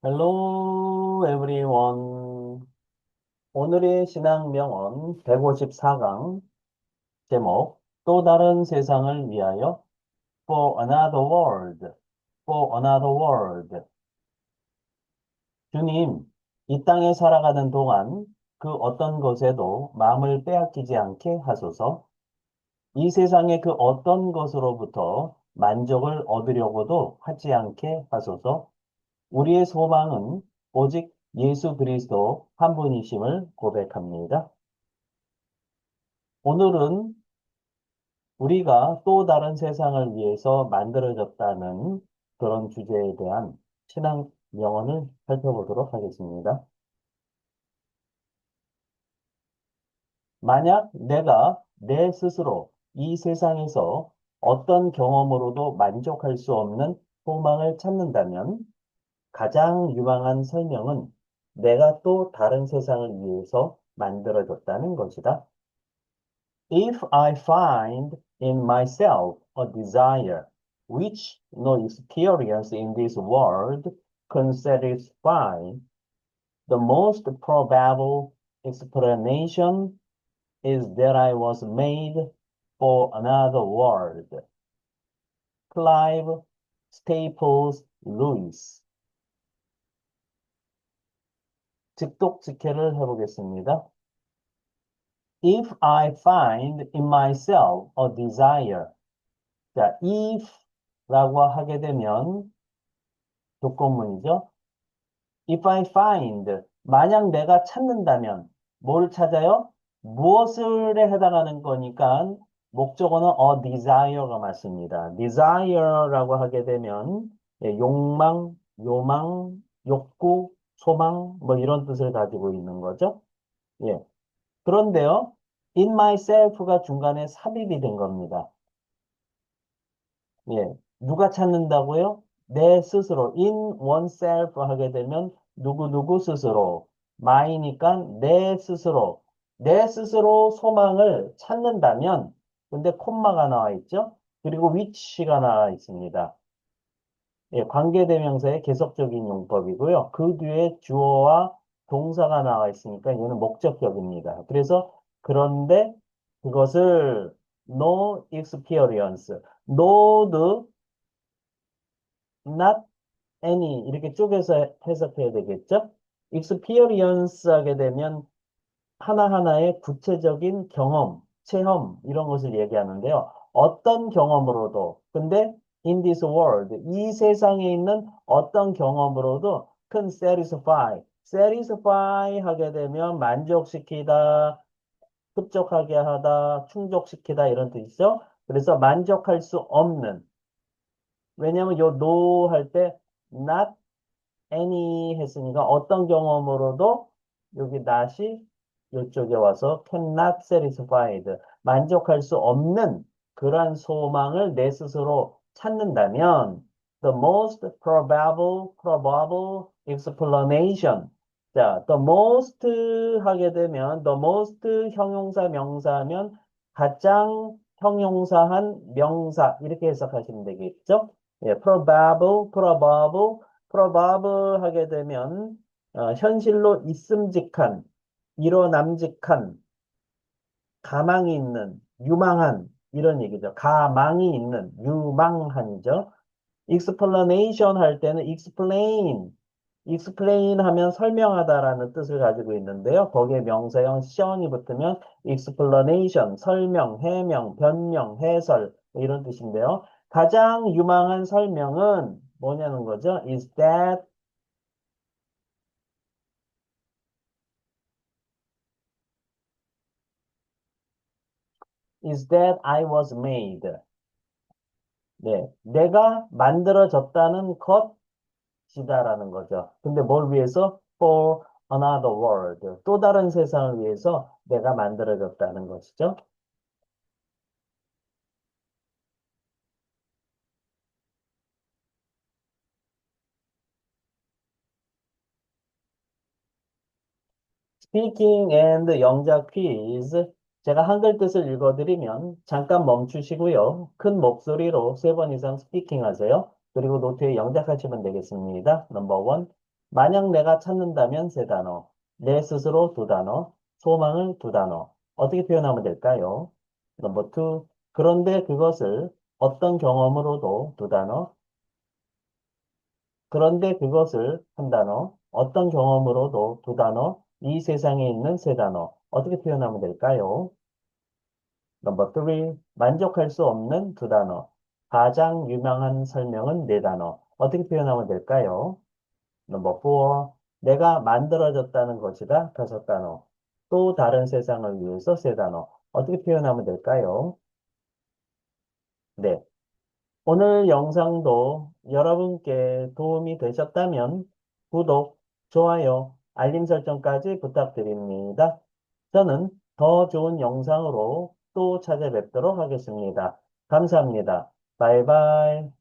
Hello everyone. 오늘의 신앙 명언 154강 제목 또 다른 세상을 위하여 For another world. For another world. 주님, 이 땅에 살아가는 동안 그 어떤 것에도 마음을 빼앗기지 않게 하소서. 이 세상의 그 어떤 것으로부터 만족을 얻으려고도 하지 않게 하소서. 우리의 소망은 오직 예수 그리스도 한 분이심을 고백합니다. 오늘은 우리가 또 다른 세상을 위해서 만들어졌다는 그런 주제에 대한 신앙 명언을 살펴보도록 하겠습니다. 만약 내가 내 스스로 이 세상에서 어떤 경험으로도 만족할 수 없는 소망을 찾는다면 가장 유망한 설명은 내가 또 다른 세상을 위해서 만들어졌다는 것이다. If I find in myself a desire which no experience in this world can satisfy, the most probable explanation is that I was made for another world. Clive Staples Lewis. 직독직해를 해보겠습니다. If I find in myself a desire. 자, if라고 하게 되면 조건문이죠. If I find, 만약 내가 찾는다면, 뭘 찾아요? 무엇을에 해당하는 거니까 목적어는 a desire가 맞습니다. desire라고 하게 되면 욕망, 요망, 욕구, 소망 뭐 이런 뜻을 가지고 있는 거죠. 예. 그런데요, in myself가 중간에 삽입이 된 겁니다. 예. 누가 찾는다고요? 내 스스로, in oneself 하게 되면 누구누구 스스로, my니까 내 스스로 소망을 찾는다면, 근데 콤마가 나와 있죠? 그리고 which가 나와 있습니다. 예, 관계대명사의 계속적인 용법이고요. 그 뒤에 주어와 동사가 나와 있으니까 이거는 목적격입니다. 그래서 그런데 그것을 no experience, no, not any 이렇게 쪼개서 해석해야 되겠죠? experience 하게 되면 하나하나의 구체적인 경험, 체험 이런 것을 얘기하는데요. 어떤 경험으로도 근데 in this world 이 세상에 있는 어떤 경험으로도 can satisfy 하게 되면 만족시키다, 흡족하게 하다, 충족시키다 이런 뜻이죠. 그래서 만족할 수 없는 왜냐하면 요 no 할 때 not any 했으니까 어떤 경험으로도 여기 not이 이쪽에 와서 cannot satisfied 만족할 수 없는 그러한 소망을 내 스스로 찾는다면 the most probable explanation 자, the most 하게 되면 the most 형용사 명사하면 가장 형용사한 명사 이렇게 해석하시면 되겠죠? 예, probable 하게 되면 현실로 있음직한, 일어남직한, 가망이 있는, 유망한 이런 얘기죠. 가망이 있는, 유망한이죠. explanation 할 때는 explain 하면 설명하다라는 뜻을 가지고 있는데요. 거기에 명사형 sion이 붙으면 explanation, 설명, 해명, 변명, 해설 이런 뜻인데요. 가장 유망한 설명은 뭐냐는 거죠? is that I was made. 네, 내가 만들어졌다는 것이다라는 거죠. 근데 뭘 위해서? For another world. 또 다른 세상을 위해서 내가 만들어졌다는 것이죠. Speaking and 영작 퀴즈. 제가 한글 뜻을 읽어드리면 잠깐 멈추시고요. 큰 목소리로 3번 이상 스피킹 하세요. 그리고 노트에 영작하시면 되겠습니다. 넘버 원. 만약 내가 찾는다면 세 단어, 내 스스로 두 단어, 소망을 두 단어. 어떻게 표현하면 될까요? 넘버 투. 그런데 그것을 어떤 경험으로도 두 단어, 그런데 그것을 한 단어, 어떤 경험으로도 두 단어, 이 세상에 있는 세 단어. 어떻게 표현하면 될까요? 넘버 3. 만족할 수 없는 두 단어. 가장 유명한 설명은 네 단어. 어떻게 표현하면 될까요? 넘버 4. 내가 만들어졌다는 것이다. 다섯 단어. 또 다른 세상을 위해서 세 단어. 어떻게 표현하면 될까요? 네. 오늘 영상도 여러분께 도움이 되셨다면 구독, 좋아요, 알림 설정까지 부탁드립니다. 저는 더 좋은 영상으로 또 찾아뵙도록 하겠습니다. 감사합니다. 바이바이.